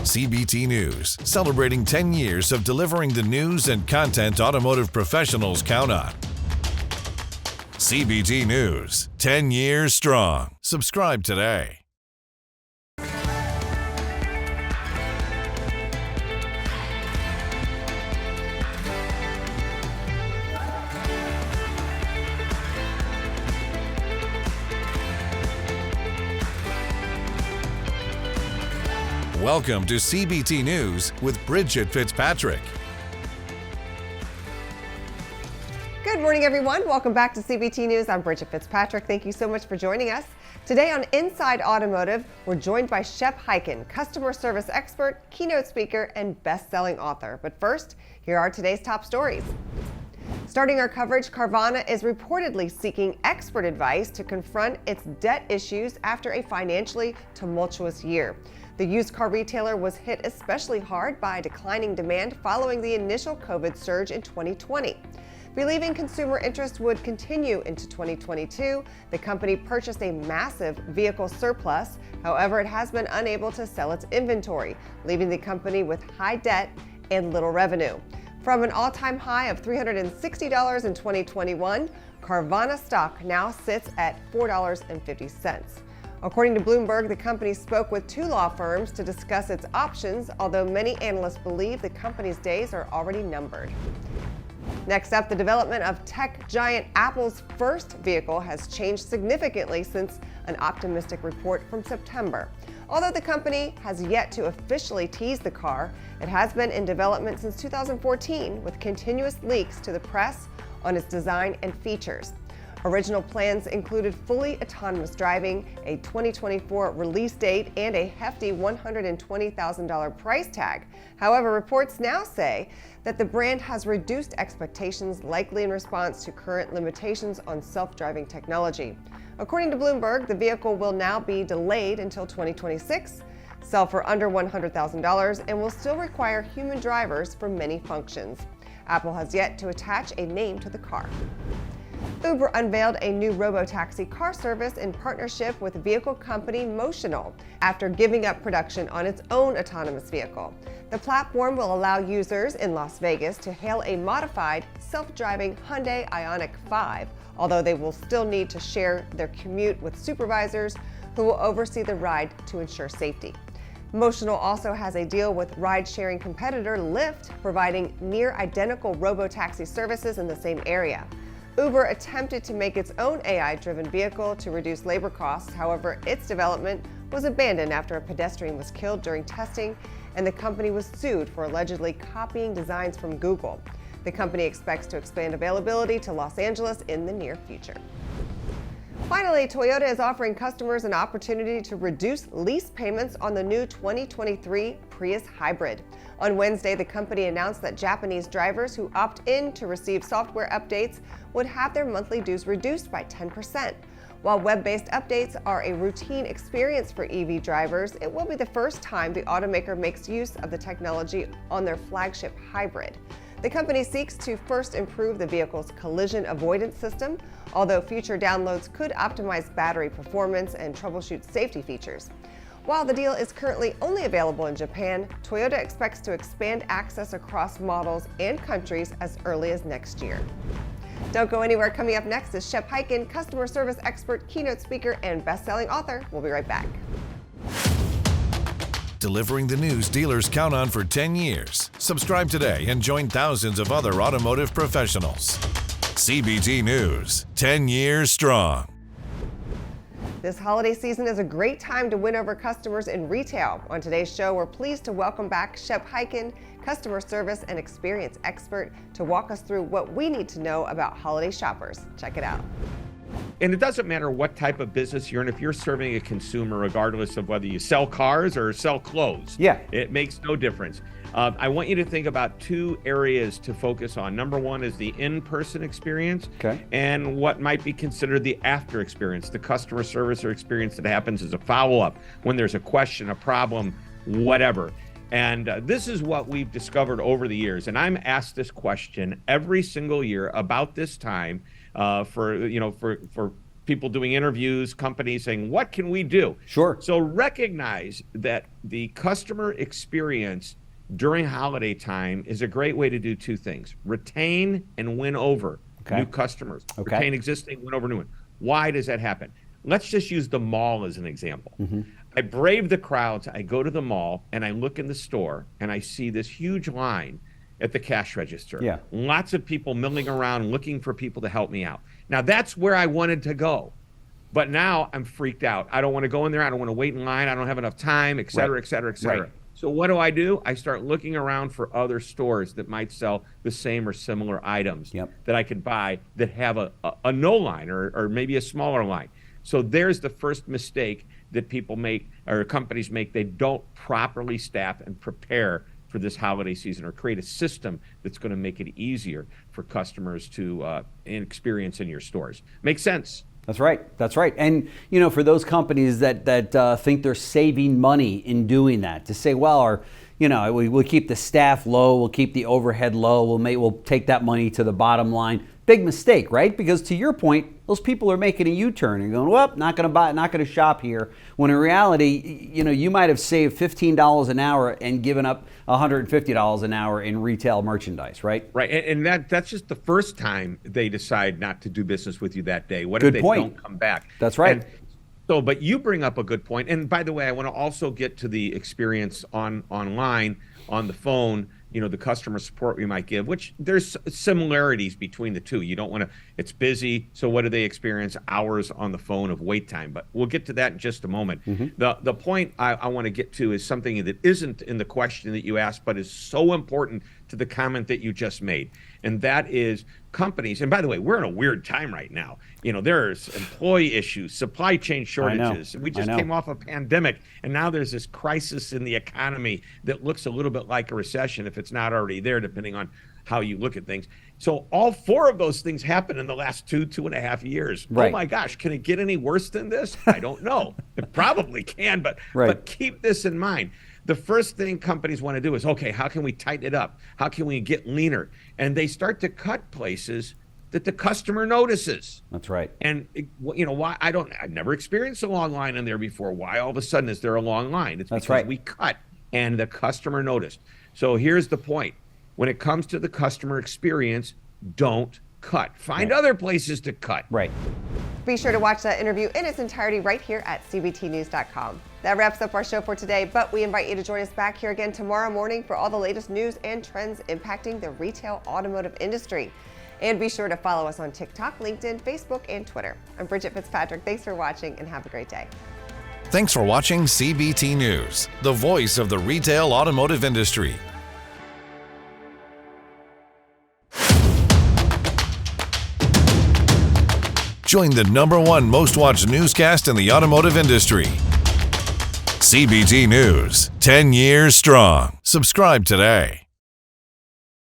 CBT News, celebrating 10 years of delivering the news and content automotive professionals count on. CBT News, 10 years strong. Subscribe today. Welcome to CBT News with Bridget Fitzpatrick. Good morning, everyone. Welcome back to CBT News. I'm Bridget Fitzpatrick. Thank you so much for joining us. Today on Inside Automotive, we're joined by Shep Hyken, customer service expert, keynote speaker, and best-selling author. But first, here are today's top stories. Starting our coverage, Carvana is reportedly seeking expert advice to confront its debt issues after a financially tumultuous year. The used car retailer was hit especially hard by declining demand following the initial COVID surge in 2020. Believing consumer interest would continue into 2022, the company purchased a massive vehicle surplus. However, it has been unable to sell its inventory, leaving the company with high debt and little revenue. From an all-time high of $360 in 2021, Carvana stock now sits at $4.50. According to Bloomberg, the company spoke with two law firms to discuss its options, although many analysts believe the company's days are already numbered. Next up, the development of tech giant Apple's first vehicle has changed significantly since an optimistic report from September. Although the company has yet to officially tease the car, it has been in development since 2014 with continuous leaks to the press on its design and features. Original plans included fully autonomous driving, a 2024 release date, and a hefty $120,000 price tag. However, reports now say that the brand has reduced expectations, likely in response to current limitations on self-driving technology. According to Bloomberg, the vehicle will now be delayed until 2026, sell for under $100,000, and will still require human drivers for many functions. Apple has yet to attach a name to the car. Uber unveiled a new robotaxi car service in partnership with vehicle company Motional after giving up production on its own autonomous vehicle. The platform will allow users in Las Vegas to hail a modified, self-driving Hyundai Ioniq 5, although they will still need to share their commute with supervisors who will oversee the ride to ensure safety. Motional also has a deal with ride-sharing competitor Lyft, providing near-identical robotaxi services in the same area. Uber attempted to make its own AI-driven vehicle to reduce labor costs. However, its development was abandoned after a pedestrian was killed during testing, and the company was sued for allegedly copying designs from Google. The company expects to expand availability to Los Angeles in the near future. Finally, Toyota is offering customers an opportunity to reduce lease payments on the new 2023 Prius Hybrid. On Wednesday, the company announced that Japanese drivers who opt in to receive software updates would have their monthly dues reduced by 10%. While web-based updates are a routine experience for EV drivers, it will be the first time the automaker makes use of the technology on their flagship hybrid. The company seeks to first improve the vehicle's collision avoidance system, although future downloads could optimize battery performance and troubleshoot safety features. While the deal is currently only available in Japan, Toyota expects to expand access across models and countries as early as next year. Don't go anywhere. Coming up next is Shep Hyken, customer service expert, keynote speaker, and best-selling author. We'll be right back. Delivering the news dealers count on for 10 years. Subscribe today and join thousands of other automotive professionals. CBT News, 10 years strong. This holiday season is a great time to win over customers in retail. On today's show, we're pleased to welcome back Shep Hyken, customer service and experience expert, to walk us through what we need to know about holiday shoppers. Check it out. And it doesn't matter what type of business you're in, if you're serving a consumer, regardless of whether you sell cars or sell clothes. Yeah. It makes no difference. I want you to think about two areas to focus on. Number one is the in-person experience, okay, and what might be considered the after experience, the customer service or experience that happens as a follow-up when there's a question, a problem, whatever. And this is what we've discovered over the years. And I'm asked this question every single year about this time for people doing interviews, companies saying, what can we do? Sure. So recognize that the customer experience during holiday time is a great way to do two things: retain and win over new customers. Retain existing, win over new ones. Why does that happen? Let's just use the mall as an example. I brave the crowds. I go to the mall and I look in the store and I see this huge line at the cash register. Yeah. Lots of people milling around looking for people to help me out. Now that's where I wanted to go. But now I'm freaked out. I don't want to go in there. I don't want to wait in line. I don't have enough time, et cetera, et cetera, et cetera. Right. So what do? I start looking around for other stores that might sell the same or similar items that I could buy that have a no line or maybe a smaller line. So there's the first mistake that people make or companies make. They don't properly staff and prepare for this holiday season or create a system that's going to make it easier for customers to experience in your stores. Makes sense? That's right. That's right. And, you know, for those companies that think they're saving money in doing that, to say, well, we'll keep the staff low, we'll keep the overhead low, we'll take that money to the bottom line. Big mistake, right? Because to your point, those people are making a U-turn and going, well, not going to shop here. When in reality, you know, you might have saved $15 an hour and given up $150 an hour in retail merchandise, right? Right, and that's just the first time they decide not to do business with you that day. What if they don't come back? That's right. But you bring up a good point. And by the way, I want to also get to the experience online, on the phone, you know, the customer support we might give, which there's similarities between the two. You don't want to, it's busy. So what do they experience? Hours on the phone of wait time. But we'll get to that in just a moment. The point I want to get to is something that isn't in the question that you asked, but is so important to the comment that you just made. And that is companies. And by the way, we're in a weird time right now. You know, there's employee issues, supply chain shortages. We just came off a pandemic, and now there's this crisis in the economy that looks a little bit like a recession if it's not already there, depending on how you look at things. So all four of those things happened in the last 2.5 years. Right. Oh my gosh, can it get any worse than this? I don't know. It probably can, but keep this in mind. The first thing companies want to do is, okay, how can we tighten it up? How can we get leaner? And they start to cut places that the customer notices. That's right. And you know why? I've never experienced a long line in there before. Why all of a sudden is there a long line? It's because we cut and the customer noticed. So here's the point. When it comes to the customer experience, don't cut. Find other places to cut. Right. Be sure to watch that interview in its entirety right here at cbtnews.com. That wraps up our show for today, but we invite you to join us back here again tomorrow morning for all the latest news and trends impacting the retail automotive industry. And be sure to follow us on TikTok, LinkedIn, Facebook, and Twitter. I'm Bridget Fitzpatrick. Thanks for watching and have a great day. Thanks for watching CBT News, the voice of the retail automotive industry. Join the #1 most watched newscast in the automotive industry. CBT News, 10 years strong. Subscribe today.